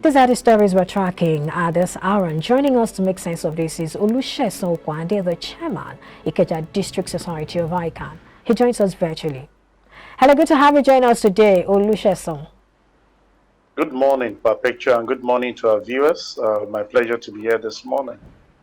These are the stories we're tracking at this hour, and joining us to make sense of this is Olusegun Okwande, the chairman, Ikeja District Society of ICANN. He joins us virtually. Hello, good to have you join us today, Olusegun. Good morning, Perpetua, and good morning to our viewers. My pleasure to be here this morning.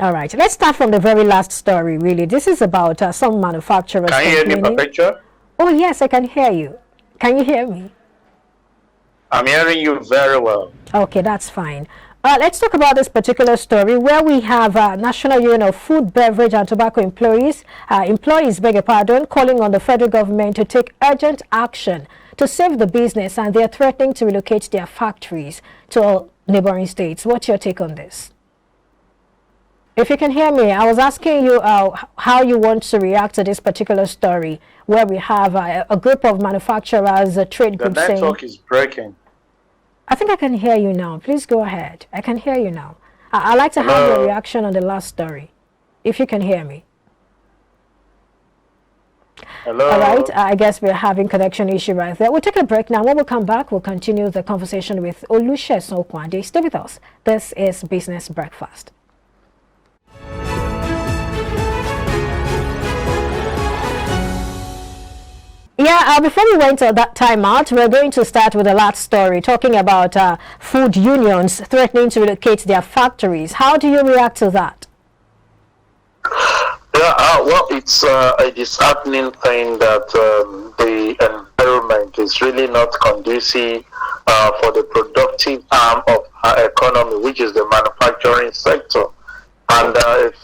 All right, let's start from the very last story, really. This is about some manufacturers. Can you hear me, Perpetua? Oh, yes, I can hear you. Can you hear me? I'm hearing you very well. Okay, that's fine. Let's talk about this particular story where we have National Union of Food, Beverage and Tobacco Employees, calling on the federal government to take urgent action to save the business, and they're threatening to relocate their factories to neighboring states. What's your take on this? If you can hear me, I was asking you how you want to react to this particular story where we have a group of manufacturers, a trade group saying... The network is breaking. I think I can hear you now. Please go ahead. I can hear you now. I'd like to have your reaction on the last story, if you can hear me. Hello. All right. I guess we're having connection issue right there. We'll take a break now. When we come back, we'll continue the conversation with Olusegun Okwande. Stay with us. This is Business Breakfast. Yeah, before we went to that time out, we're going to start with the last story, talking about food unions threatening to relocate their factories. How do you react to that? Yeah, well, it's a disheartening thing that the environment is really not conducive for the productive arm of our economy, which is the manufacturing sector. And if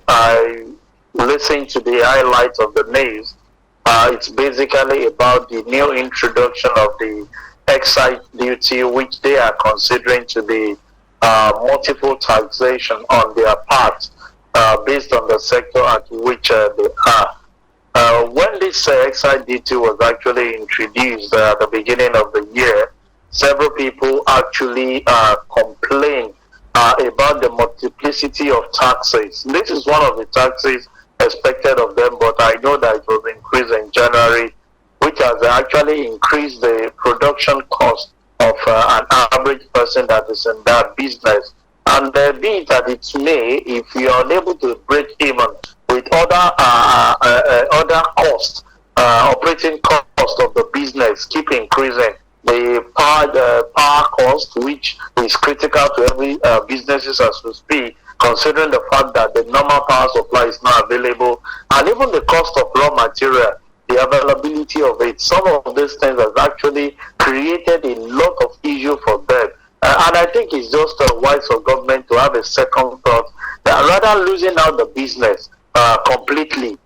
I listen to the highlights of the news, it's basically about the new introduction of the excise duty, which they are considering to be multiple taxation on their part based on the sector at which they are. When this excise duty was actually introduced at the beginning of the year, several people actually complained about the multiplicity of taxes. This is one of the taxes expected of them, but I know that it was increased in January, which has actually increased the production cost of an average person that is in that business. And be it that it may, if you are unable to break even with other costs, operating cost of the business keep increasing. The power cost, which is critical to every businesses as we speak, considering the fact that the normal power supply is not available, and even the cost of raw material, the availability of it, some of these things has actually created a lot of issue for them. And I think it's just wise for government to have a second thought that rather losing out the business completely,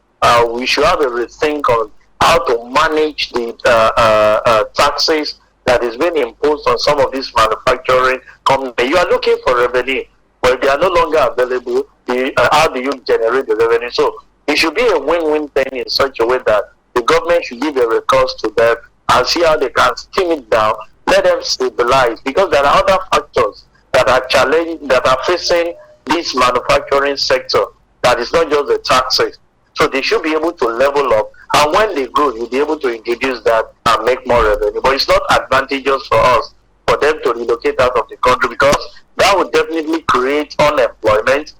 we should have a rethink on how to manage the taxes that is being imposed on some of these manufacturing companies. You are looking for revenue, but they are no longer available. How do you generate the revenue? So it should be a win-win thing in such a way that the government should give a recourse to them and see how they can skim it down, let them stabilize, because there are other factors that are challenging, that are facing this manufacturing sector, that is not just the taxes. So they should be able to level up, and when they grow, you'll be able to introduce that and make more revenue. But it's not advantageous for us for them to relocate out of the country, because that would definitely create unemployment.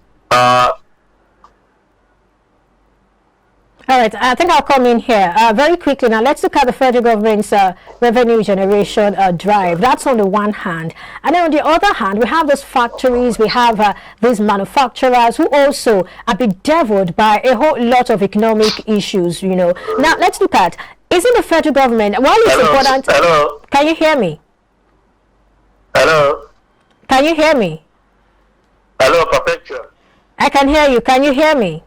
All right, I think I'll come in here very quickly. Now, let's look at the federal government's revenue generation drive. That's on the one hand. And then on the other hand, we have those factories, we have these manufacturers who also are bedeviled by a whole lot of economic issues, you know. Now, let's look at, isn't the federal government, while it's important... Hello? Can you hear me? Hello? Can you hear me? Hello, Perpetua. I can hear you. Can you hear me?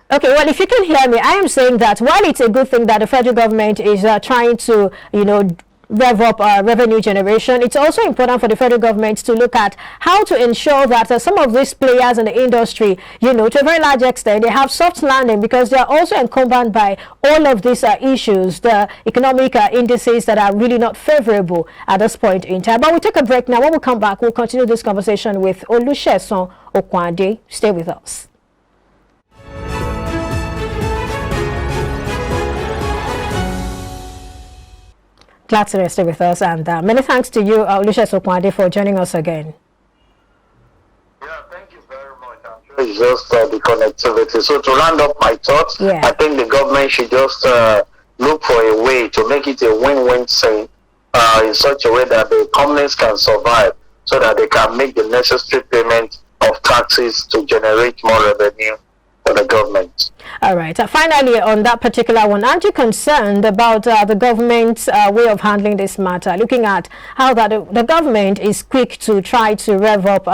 Okay, well, if you can hear me, I am saying that while it's a good thing that the federal government is trying to, you know, rev up revenue generation, it's also important for the federal government to look at how to ensure that some of these players in the industry, you know, to a very large extent, they have soft landing, because they are also encumbered by all of these issues, the economic indices that are really not favorable at this point in time. But we'll take a break now. When we come back, we'll continue this conversation with Olusegun Okwande. Stay with us. Glad to stay with us, and many thanks to you, Lucius Okwande, for joining us again. Yeah, thank you very much. I'm sure it's just the connectivity. So to round up my thoughts, I think the government should just look for a way to make it a win-win thing in such a way that the companies can survive, so that they can make the necessary payment of taxes to generate more revenue for the government. All right. Finally, on that particular one, aren't you concerned about the government's way of handling this matter, looking at how the government is quick to try to rev up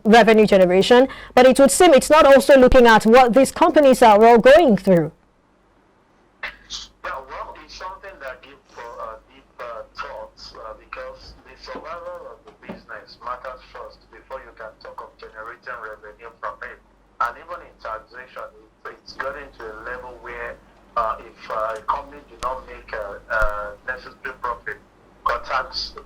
revenue generation, but it would seem it's not also looking at what these companies are all going through? Yeah, well, it's something that gives deep thoughts because the survival of the business matters first before you can talk of generating revenue from it. And even in taxation, it's gotten to a level where if a company do not make necessary profit,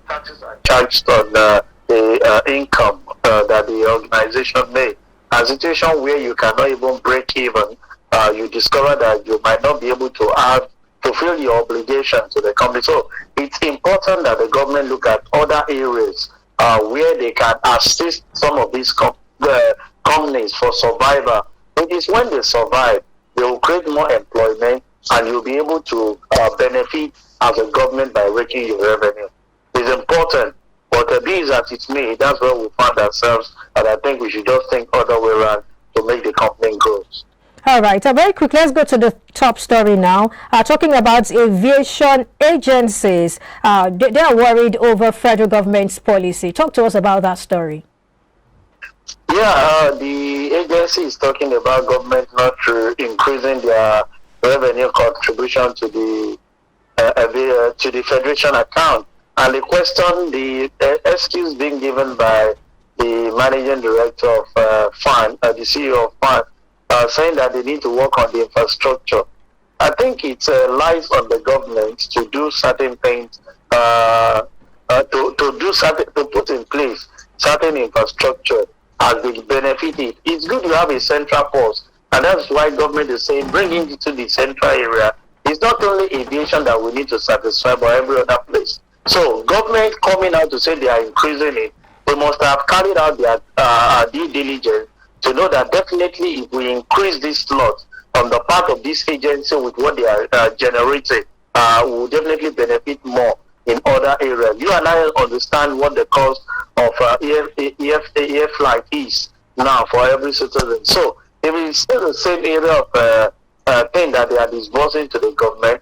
taxes are charged on the income that the organization made. A situation where you cannot even break even, you discover that you might not be able to fulfill your obligation to the company. So it's important that the government look at other areas where they can assist some of these companies for survival. It is when they survive, they will create more employment, and you'll be able to benefit as a government by raking your revenue. It's important, but be it as it may, that's where we find ourselves, and I think we should just think other way around to make the company grow. All right, very quick, let's go to the top story now. Talking about aviation agencies, they are worried over federal government's policy. Talk to us about that story. Yeah, the agency is talking about government not increasing their revenue contribution to the federation account, and the question, the excuse being given by the managing director of FAN, the CEO of FAN, saying that they need to work on the infrastructure. I think it lies on the government to do certain things, to put in place certain infrastructure as they benefit it. It's good to have a central post, and that's why government is saying bring it into the central area. It's not only aviation that we need to satisfy, but every other place. So government coming out to say they are increasing it, they must have carried out their due diligence to know that definitely if we increase this slot on the part of this agency with what they are generating, we will definitely benefit more in other areas. You and I understand what the cost of air flight is now for every citizen. So if it's still the same area of thing that they are disbursing to the government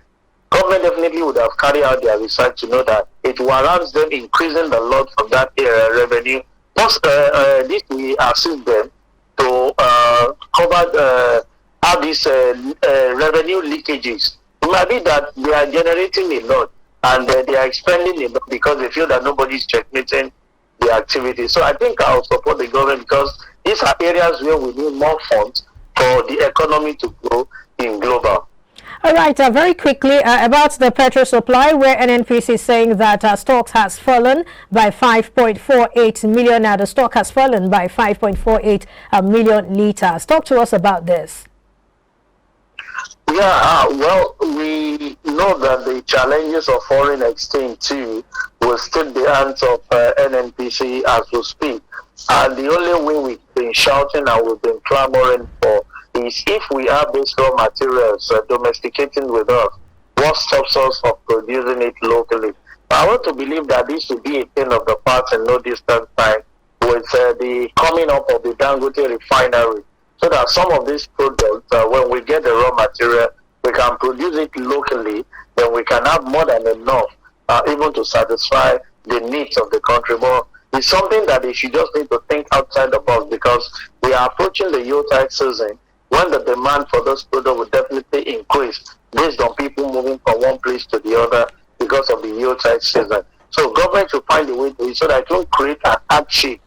definitely would have carried out their research to know that it warrants them increasing the lot from that revenue. Plus, this will assist them to cover how these revenue leakages. It might be that they are generating a lot and they are expending a lot because they feel that nobody is checkmating the activity. So I think I'll support the government because these are areas where we need more funds for the economy to grow in global. All right, very quickly about the petrol supply, where NNPC is saying that stocks has fallen by 5.48 million. The stock has fallen by 5.48 million liters. Talk to us about this. Yeah, well, we know that the challenges of foreign exchange too will still be hands of NNPC as we speak. And the only way we've been shouting and we've been clamoring for is if we have these raw materials domesticating with us, what stops us from producing it locally? I want to believe that this will be a thing of the past in no distant time with the coming up of the Dangote refinery, so that some of these products, when we get the raw material, we can produce it locally, then we can have more than enough even to satisfy the needs of the country. But it's something that they should just need to think outside the box, because we are approaching the Yuletide season when the demand for those products will definitely increase based on people moving from one place to the other because of the Yuletide season. So government should find a way to it so that it won't create an hardship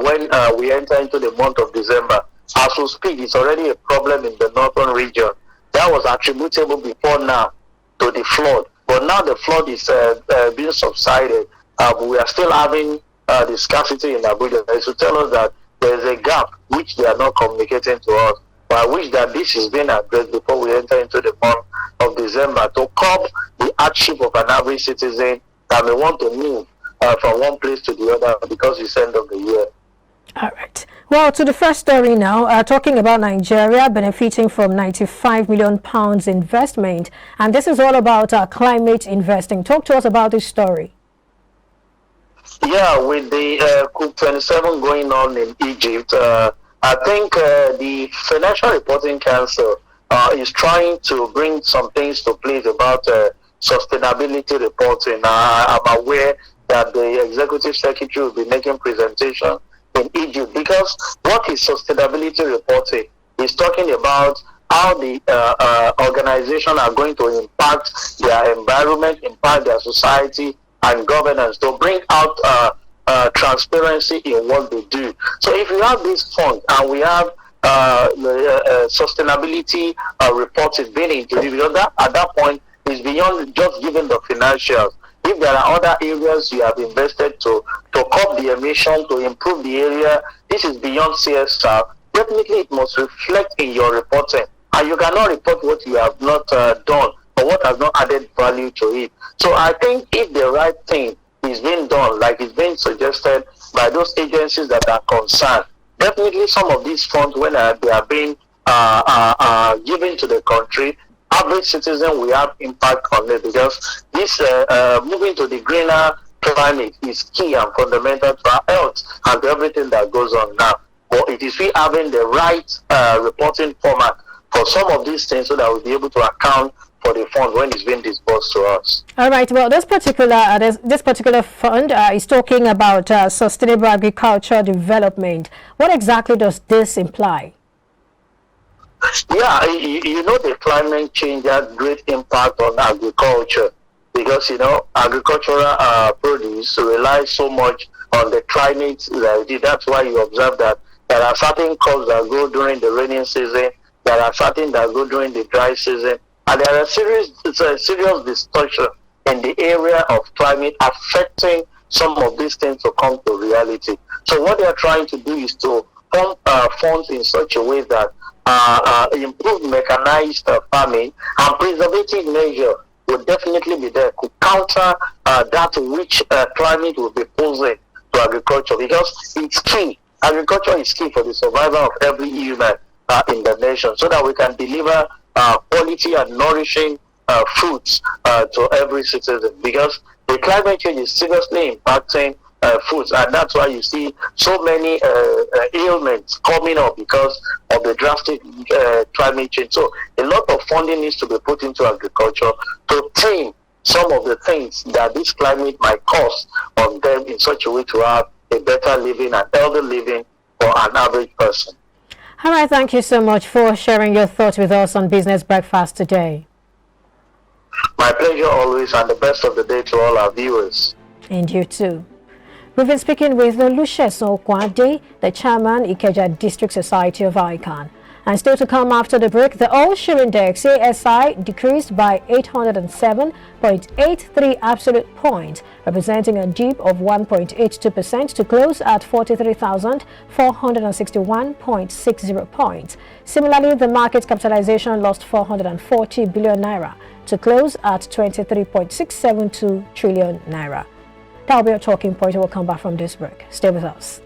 when we enter into the month of December. As we speak, it's already a problem in the northern region. That was attributable before now to the flood. But now the flood is being subsided. We are still having the scarcity in Abuja. They should tell us that there is a gap which they are not communicating to us. But I wish that this is being addressed before we enter into the month of December to curb the hardship of an average citizen that may want to move from one place to the other because it's end of the year. All right. Well, to the first story now, talking about Nigeria benefiting from £95 million investment. And this is all about climate investing. Talk to us about this story. Yeah, with the COP27 going on in Egypt, I think the Financial Reporting Council is trying to bring some things to place about sustainability reporting. I'm aware that the Executive Secretary will be making presentation in Egypt, because what is sustainability reporting is talking about how the organization are going to impact their environment, impact their society and governance, to bring out transparency in what they do. So if we have this fund and we have sustainability reporting being introduced, because that, at that point, is beyond just giving the financials. If there are other areas you have invested to curb the emission, to improve the area, this is beyond CSR. Definitely it must reflect in your reporting. And you cannot report what you have not done or what has not added value to it. So I think if the right thing is being done, like it's being suggested by those agencies that are concerned, definitely some of these funds, when they are being given to the country, average citizen will have impact on it, because this moving to the greener climate is key and fundamental to our health and to everything that goes on now. But it is we having the right reporting format for some of these things, so that we'll be able to account for the fund when it's being disbursed to us. All right. Well, this particular fund is talking about sustainable agriculture development. What exactly does this imply? Yeah, you know, the climate change has great impact on agriculture, because, you know, agricultural produce relies so much on the climate. That's why you observe that there are certain crops that grow during the rainy season, there are certain that grow during the dry season, and there are serious distortion in the area of climate affecting some of these things to come to reality. So what they are trying to do is to pump funds in such a way that improved mechanized farming and preservative measure will definitely be there to counter that which climate will be posing to agriculture, because it's key. Agriculture is key for the survival of every human in the nation, so that we can deliver quality and nourishing foods to every citizen, because the climate change is seriously impacting foods, and that's why you see so many ailments coming up because of the drastic climate change. So a lot of funding needs to be put into agriculture to tame some of the things that this climate might cause on them, in such a way to have a better living and healthy living for an average person. All right. Thank you so much for sharing your thoughts with us on Business Breakfast today. My pleasure always, and the best of the day to all our viewers. And you too. We've been speaking with Lucius Okwade, the chairman, Ikeja District Society of ICANN. And still to come after the break, the all-share index, ASI, decreased by 807.83 absolute points, representing a dip of 1.82% to close at 43,461.60 points. Similarly, the market capitalization lost 440 billion naira to close at 23.672 trillion naira. That will be our talking point. We'll come back from this break. Stay with us.